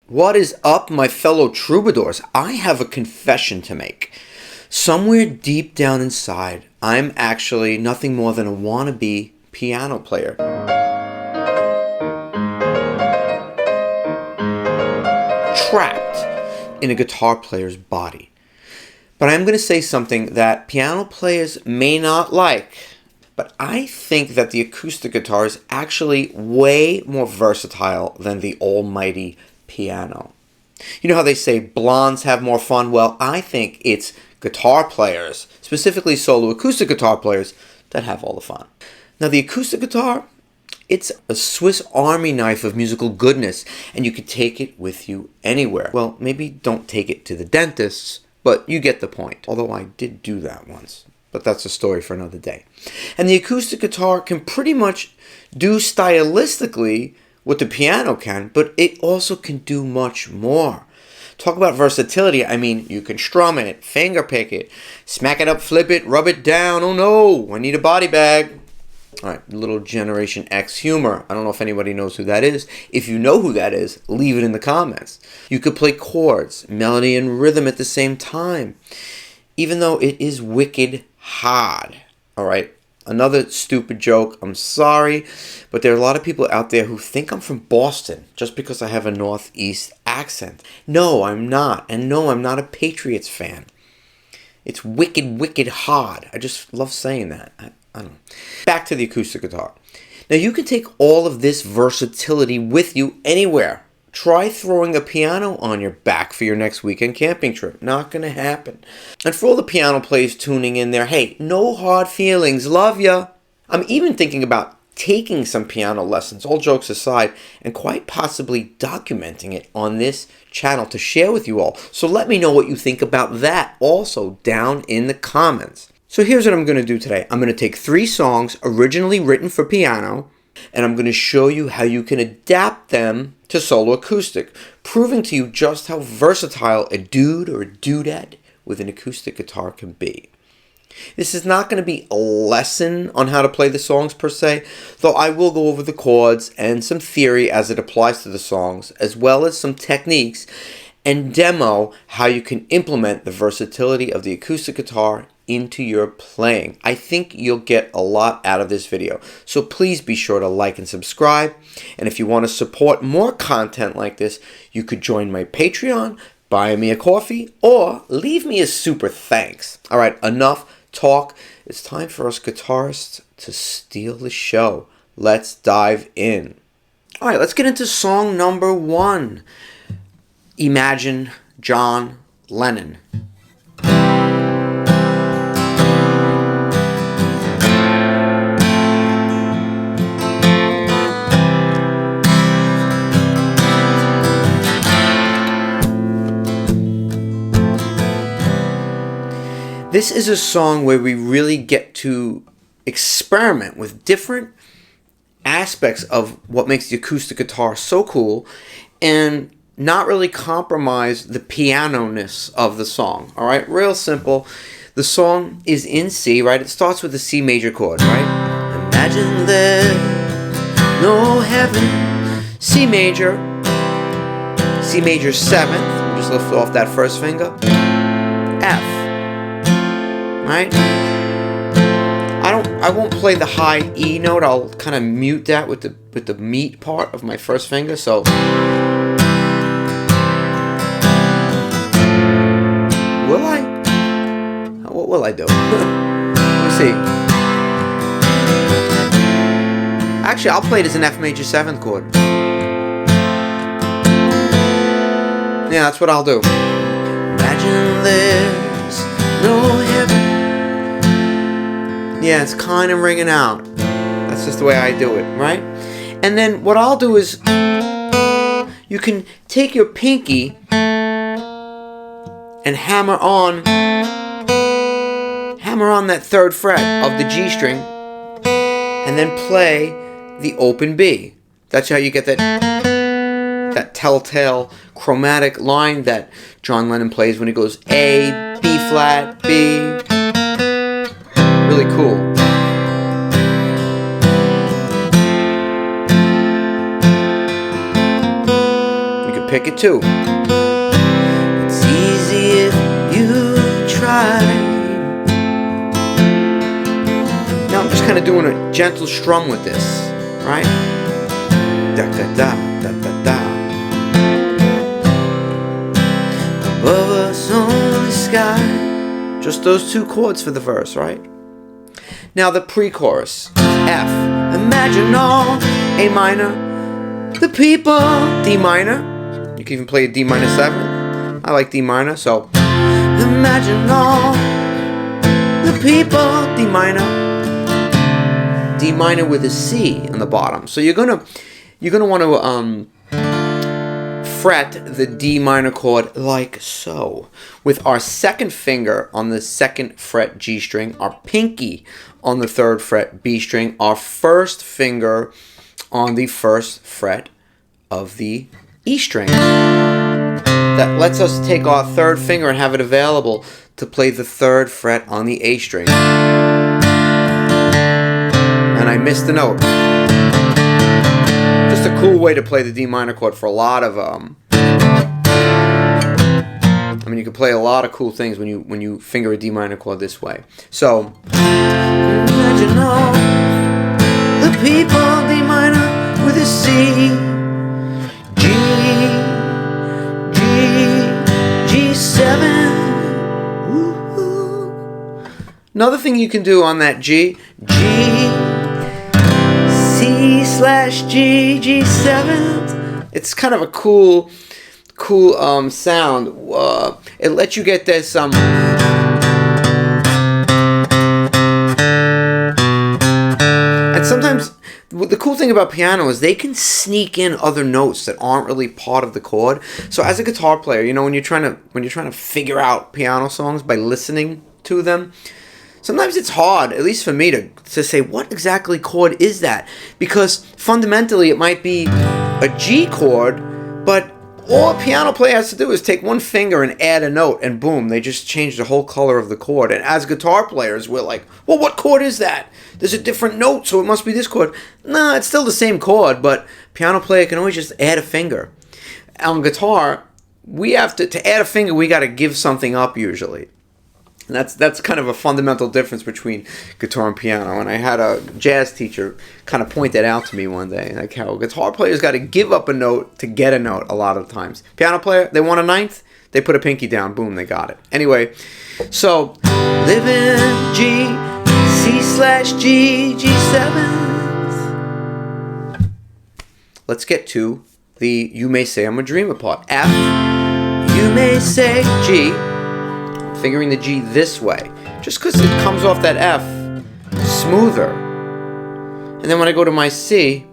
What is up, my fellow troubadours? I have a confession to make. Somewhere deep down inside, I'm actually nothing more than a wannabe piano player. Trapped in a guitar player's body. But I'm going to say something that piano players may not like, but I think that the acoustic guitar is actually way more versatile than the almighty piano. You know how they say blondes have more fun? Well, I think it's guitar players, specifically solo acoustic guitar players, that have all the fun. Now, the acoustic guitar, it's a Swiss Army knife of musical goodness, and you can take it with you anywhere. Well, maybe don't take it to the dentist's, but you get the point. Although I did do that once, but that's a story for another day. And the acoustic guitar can pretty much do stylistically what the piano can, but it also can do much more. Talk about versatility. I mean, you can strum it, finger pick it, smack it up, flip it, rub it down. Oh no, I need a body bag. All right, little Generation X humor. I don't know if anybody knows who that is. If you know who that is, leave it in the comments. You could play chords, melody, and rhythm at the same time, even though it is wicked hard. All right, another stupid joke. I'm sorry, but there are a lot of people out there who think I'm from Boston just because I have a Northeast accent. No, I'm not. And no, I'm not a Patriots fan. It's wicked, wicked hard. I just love saying that. I don't know. Back to the acoustic guitar. Now, you can take all of this versatility with you anywhere. Try throwing a piano on your back for your next weekend camping trip. Not going to happen. And for all the piano players tuning in there, hey, no hard feelings. Love ya. I'm even thinking about taking some piano lessons, all jokes aside, and quite possibly documenting it on this channel to share with you all. So let me know what you think about that also down in the comments. So here's what I'm going to do today. I'm going to take 3 songs originally written for piano, and I'm going to show you how you can adapt them to solo acoustic, proving to you just how versatile a dude or a dudette with an acoustic guitar can be. This is not going to be a lesson on how to play the songs per se, though I will go over the chords and some theory as it applies to the songs, as well as some techniques, and demo how you can implement the versatility of the acoustic guitar into your playing. I think you'll get a lot out of this video, so please be sure to like and subscribe. And if you want to support more content like this, you could join my Patreon, buy me a coffee, or leave me a super thanks. All right, enough talk. It's time for us guitarists to steal the show. Let's dive in. All right, let's get into song number 1. Imagine John Lennon. This is a song where we really get to experiment with different aspects of what makes the acoustic guitar so cool and not really compromise the piano-ness of the song. All right, real simple. The song is in C, right? It starts with a C major chord, right? Imagine there's no heaven. C major 7th. We'll just lift off that first finger. F. Right? I won't play the high E note. I'll kind of mute that with the meat part of my first finger. So will I? What will I do? Let me see. Actually, I'll play it as an F major 7th chord. Yeah, that's what I'll do. Imagine there's no heaven. Yeah, it's kind of ringing out. That's just the way I do it, right? And then what I'll do is you can take your pinky and hammer on that 3rd fret of the G string and then play the open B. That's how you get that telltale chromatic line that John Lennon plays when he goes A, B flat, B. Really cool. You could pick it too. It's easy if you try. Now I'm just kind of doing a gentle strum with this, right? Da da da da da da. Above us on the sky. Just those two chords for the verse, right? Now the pre-chorus. F. Imagine all. A minor. The people. D minor. You can even play a D minor 7. I like D minor, so. Imagine all. The people. D minor. D minor with a C on the bottom. So you're gonna want to fret the D minor chord like so, with our second finger on the 2nd fret G string, our pinky on the 3rd fret B string, our first finger on the 1st fret of the E string. That lets us take our 3rd finger and have it available to play the 3rd fret on the A string. And I missed the note. Just a cool way to play the D minor chord for a lot of I mean, you can play a lot of cool things when you finger a D minor chord this way. So imagine all the people. D minor with a C. G G7. Woo-hoo. Another thing you can do on that G C/G G7. It's kind of a cool sound. It lets you get this and sometimes the cool thing about piano is they can sneak in other notes that aren't really part of the chord. So as a guitar player, you know, when you're trying to figure out piano songs by listening to them, sometimes it's hard, at least for me, to say what exactly chord is that, because fundamentally it might be a G chord, but all a piano player has to do is take one finger and add a note, and boom, they just change the whole color of the chord. And as guitar players, we're like, well, what chord is that? There's a different note, so it must be this chord. No, it's still the same chord, but piano player can always just add a finger. On guitar, we have to add a finger, we got to give something up usually. And that's kind of a fundamental difference between guitar and piano. And I had a jazz teacher kind of point that out to me one day, like how guitar players got to give up a note to get a note a lot of times. Piano player, they want a ninth, they put a pinky down, boom, they got it. Anyway, so live in G, C/G, G7. Let's get to the You May Say I'm a Dreamer part. F, you may say G. Fingering the G this way, just because it comes off that F smoother. And then when I go to my C,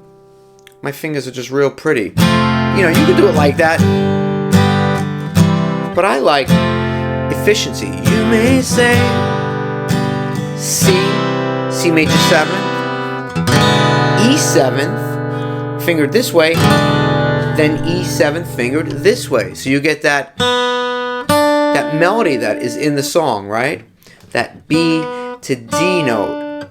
my fingers are just real pretty. You know, you can do it like that, but I like efficiency. You may say C, C major 7th, E 7th, fingered this way, then E 7th fingered this way. So you get that melody that is in the song, right? That B to D note.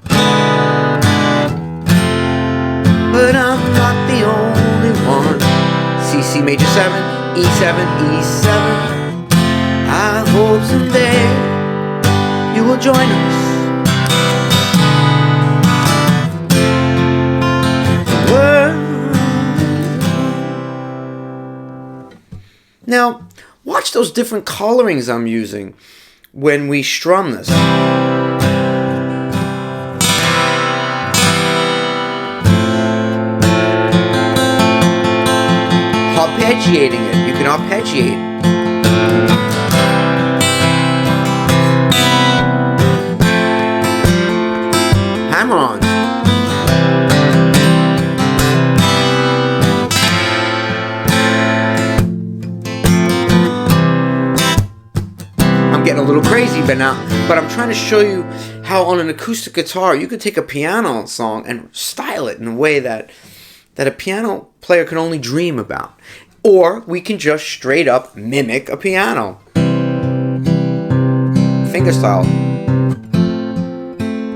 But I'm not the only one. C major 7, E7, E7. I hope someday you will join us. Now, watch those different colorings I'm using when we strum this. Arpeggiating it. You can arpeggiate. Hammer-ons. Getting a little crazy but I'm trying to show you how on an acoustic guitar you could take a piano song and style it in a way that a piano player can only dream about, or we can just straight up mimic a piano finger style.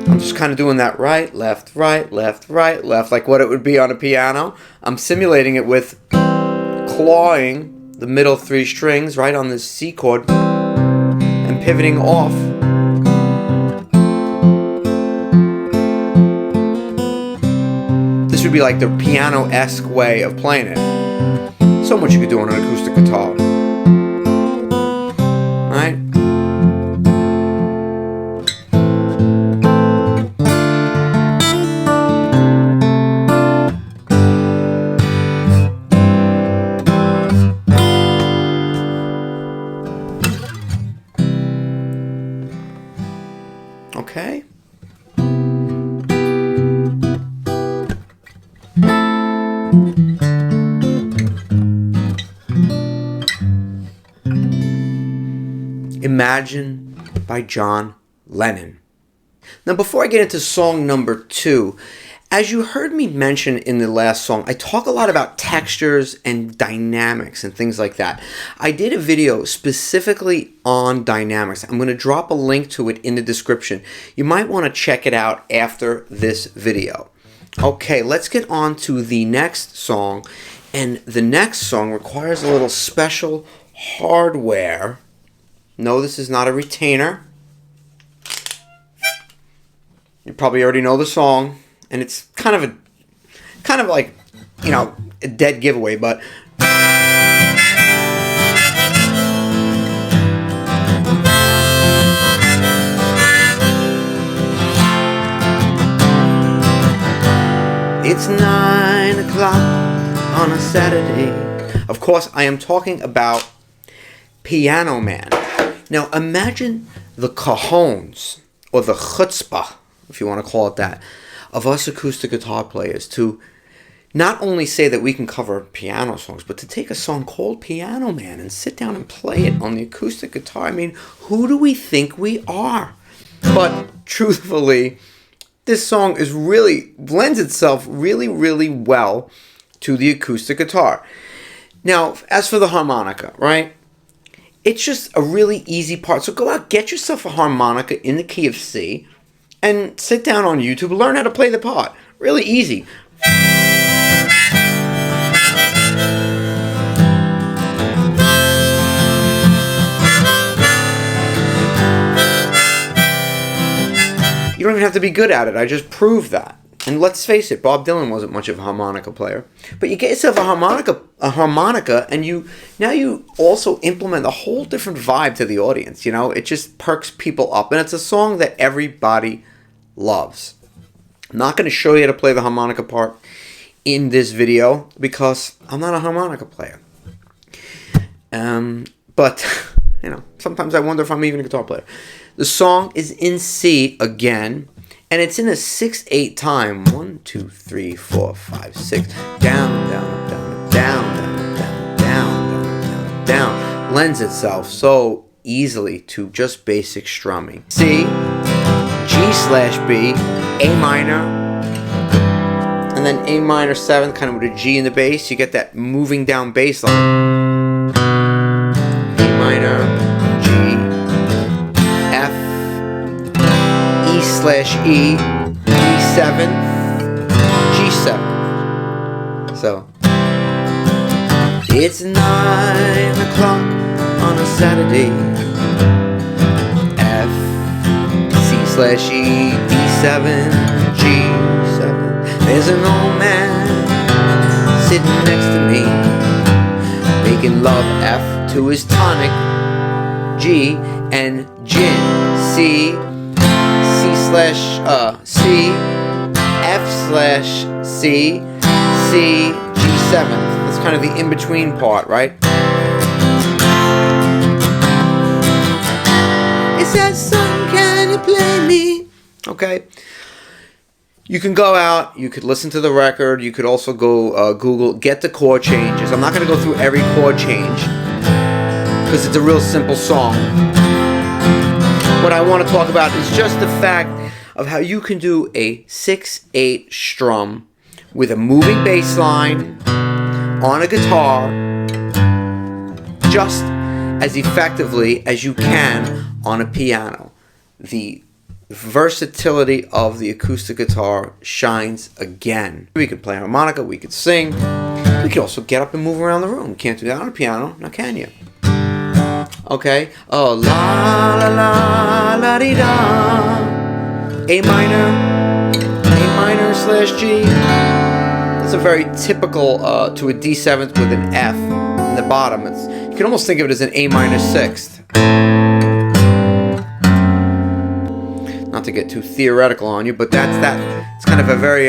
I'm just kind of doing that right, left, like what it would be on a piano. I'm simulating it with clawing the middle 3 strings, right, on this C chord, and pivoting off. This would be like the piano-esque way of playing it. So much you could do on an acoustic guitar. Right? Okay? Imagine by John Lennon. Now, before I get into song number 2, as you heard me mention in the last song, I talk a lot about textures and dynamics and things like that. I did a video specifically on dynamics. I'm going to drop a link to it in the description. You might want to check it out after this video. Okay, let's get on to the next song. And the next song requires a little special hardware. No, this is not a retainer. You probably already know the song, and it's kind of like, you know, a dead giveaway, but it's 9 o'clock on a Saturday. Of course, I am talking about Piano Man. Now, imagine the cajones, or the chutzpah, if you want to call it that, of us acoustic guitar players to not only say that we can cover piano songs, but to take a song called Piano Man and sit down and play it on the acoustic guitar. I mean, who do we think we are? But truthfully, this song blends itself really, really well to the acoustic guitar. Now, as for the harmonica, right? It's just a really easy part. So go out, get yourself a harmonica in the key of C, and sit down on YouTube, learn how to play the part. Really easy. You don't even have to be good at it. I just proved that. And let's face it, Bob Dylan wasn't much of a harmonica player. But you get yourself a harmonica, and now you also implement a whole different vibe to the audience. You know, it just perks people up. And it's a song that everybody loves. I'm not going to show you how to play the harmonica part in this video because I'm not a harmonica player. But, you know, sometimes I wonder if I'm even a guitar player. The song is in C again. And it's in a 6/8 time. 1, 2, 3, 4, 5, 6. Down, down, down, down, down, down, down, down, down. Lends itself so easily to just basic strumming. C, G/B, A minor, and then A minor 7th, kind of with a G in the bass. You get that moving down bass line. A minor, G, F, E/E, E7, G7. So, it's 9 o'clock on a Saturday. F, C/E, E7, G7. There's an old man sitting next to me, making love F to his tonic, G, and gin, C, C, F/C, C, G7. That's kind of the in-between part, right? It says, son, can you play me? Okay. You can go out, you could listen to the record, you could also go Google, get the chord changes. I'm not going to go through every chord change because it's a real simple song. What I want to talk about is just the fact of how you can do a 6/8 strum with a moving bass line on a guitar just as effectively as you can on a piano. The versatility of the acoustic guitar shines again. We could play harmonica, we could sing. We could also get up and move around the room. Can't do that on a piano, now can you? Okay. Oh, la la la la dee da. A minor slash G. That's a very typical to a D7th with an F in the bottom. You can almost think of it as an A minor sixth. Not to get too theoretical on you, but that's that. It's kind of a very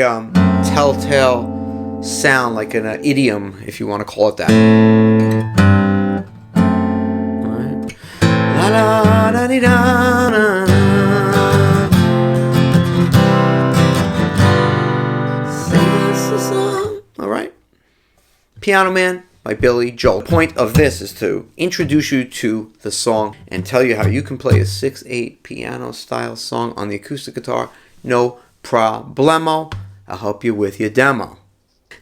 telltale sound, like an idiom, if you want to call it that. All right. La la da dee da na. All right. Piano Man by Billy Joel. The point of this is to introduce you to the song and tell you how you can play a 6/8 piano style song on the acoustic guitar. No problemo. I'll help you with your demo.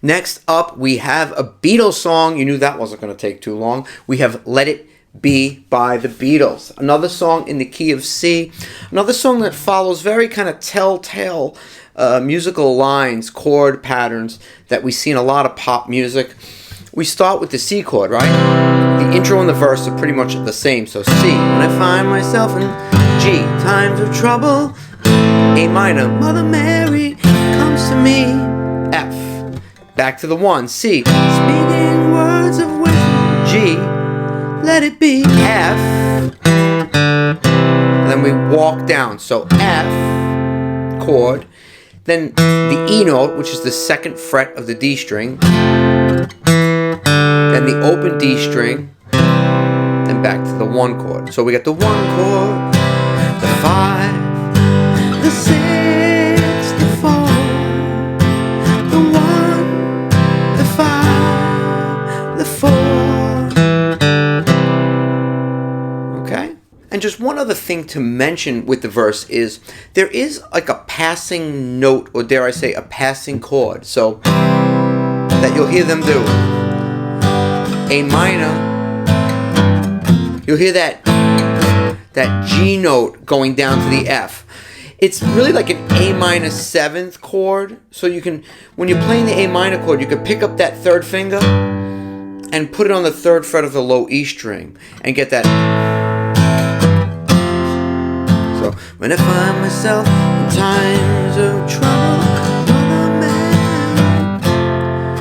Next up, we have a Beatles song. You knew that wasn't going to take too long. We have Let It Be by the Beatles. Another song in the key of C. Another song that follows very kind of telltale musical lines, chord patterns that we see in a lot of pop music. We start with the C chord, right? The intro and the verse are pretty much the same. So C, when I find myself in G, times of trouble. A minor, Mother Mary comes to me. F, back to the 1, C, speaking words of wisdom. G, let it be. F, and then we walk down. So F chord, then the E note, which is the 2nd fret of the D string, then the open D string, then back to the 1 chord. So we got the 1 chord, the 5, the 6, the 4, the 1, the 5, the 4. Okay? And just one other thing to mention with the verse is there is like a passing note, or dare I say a passing chord, so that you'll hear them do. A minor, you'll hear that G note going down to the F. It's really like an A minor 7th chord, so you can, when you're playing the A minor chord, you can pick up that 3rd finger and put it on the 3rd fret of the low E string and get that. So, when I find myself in times of trouble,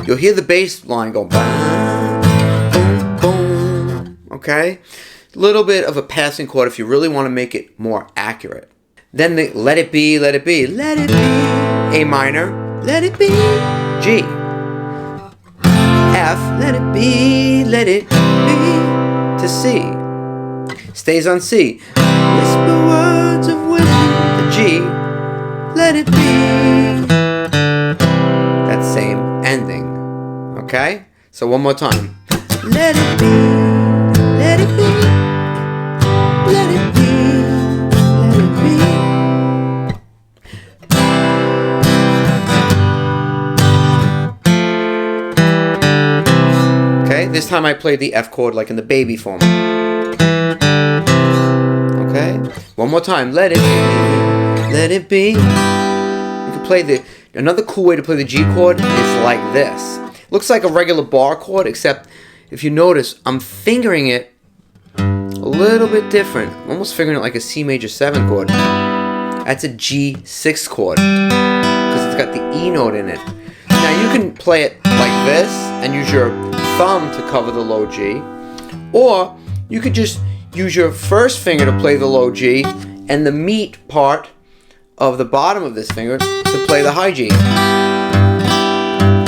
you'll hear the bass line go boom, boom, boom. Okay? Little bit of a passing chord if you really want to make it more accurate. Then the let it be, let it be, let it be. A minor, let it be. G. F, let it be, let it be. To C. Stays on C. Whisper words of wisdom. To G. Let it be. That same ending. Okay? So one more time. Let it be, let it be, let it be, let it be. Okay, this time I played the F chord like in the baby form. Okay, one more time. Let it be, let it be. You can play another cool way to play the G chord is like this. Looks like a regular bar chord, except if you notice, I'm fingering it a little bit different. I'm almost fingering it like a C major 7 chord. That's a G6 chord because it's got the E note in it. Now you can play it like this and use your thumb to cover the low G, or you could just use your first finger to play the low G and the meat part of the bottom of this finger to play the high G.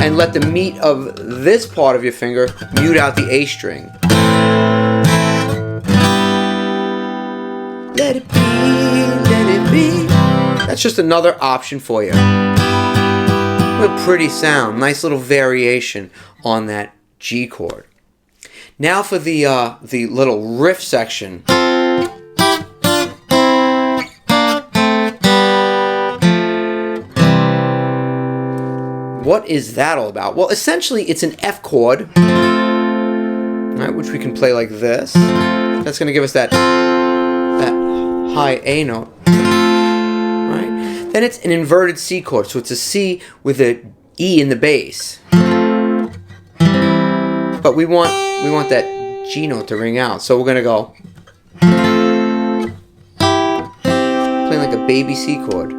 And let the meat of this part of your finger mute out the A string. Let it be, let it be. That's just another option for you. What a pretty sound. Nice little variation on that G chord. Now for the little riff section. What is that all about? Well, essentially, it's an F chord, right, which we can play like this. That's going to give us that high A note, right? Then it's an inverted C chord, so it's a C with an E in the bass. But we want that G note to ring out. So we're gonna go playing like a baby C chord.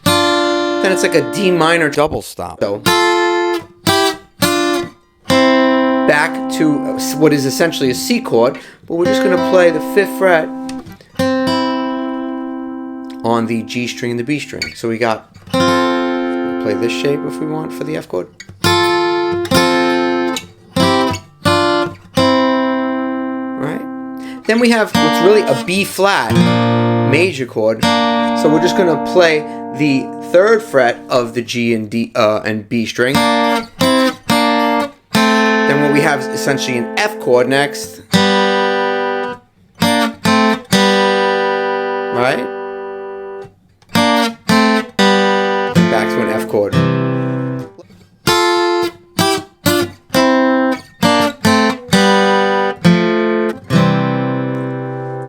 Then it's like a D minor double stop. So back to what is essentially a C chord, but we're just gonna play the 5th fret on the G string and the B string. So we got, play this shape if we want for the F chord. Right? Then we have what's really a B flat major chord. So we're just gonna play the 3rd fret of the G and D and B string. Then what we have is essentially an F chord next. Right? Back to an F chord.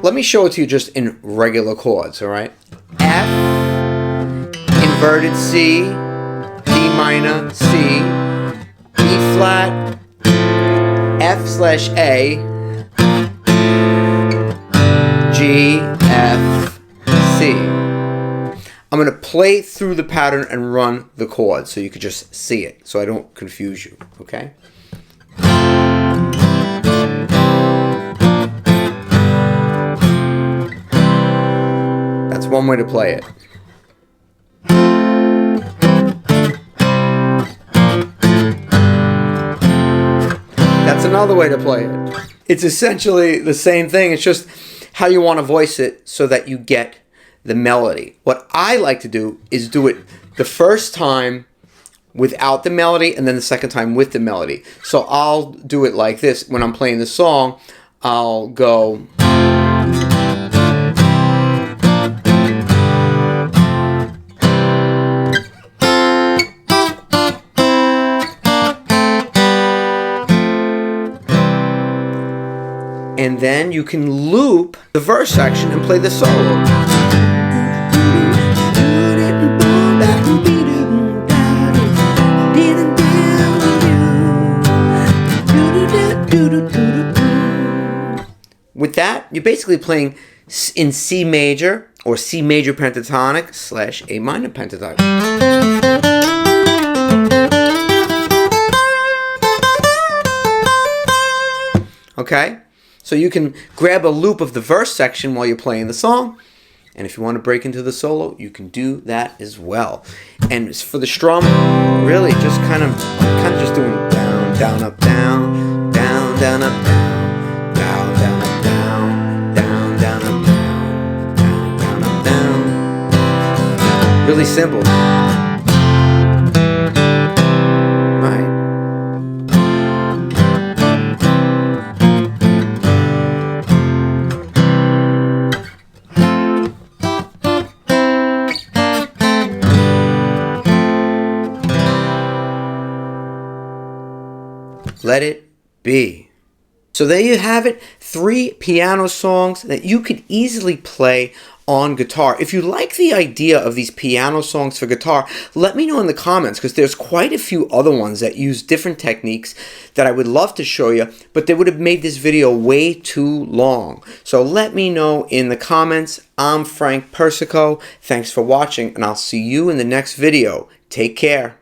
Let me show it to you just in regular chords, all right? F, inverted C, D minor, C, E flat, F/A, G, F, C. I'm going to play through the pattern and run the chords so you could just see it, so I don't confuse you, okay? That's one way to play it. That's another way to play it. It's essentially the same thing. It's just how you want to voice it so that you get the melody. What I like to do is do it the first time without the melody and then the second time with the melody. So I'll do it like this. When I'm playing the song, I'll go... And then you can loop the verse section and play the solo. With that, you're basically playing in C major or C major pentatonic / A minor pentatonic. Okay? So you can grab a loop of the verse section while you're playing the song. And if you want to break into the solo, you can do that as well. And for the strum, really just kind of just doing down, down, up, down, down, down, up, down, down, down, up, down, down, down, up, down, down, down, up, down. Really simple. Right? Let it be. So there you have it, 3 piano songs that you could easily play on guitar. If you like the idea of these piano songs for guitar, let me know in the comments, because there's quite a few other ones that use different techniques that I would love to show you, but they would have made this video way too long. So let me know in the comments. I'm Frank Persico. Thanks for watching, and I'll see you in the next video. Take care.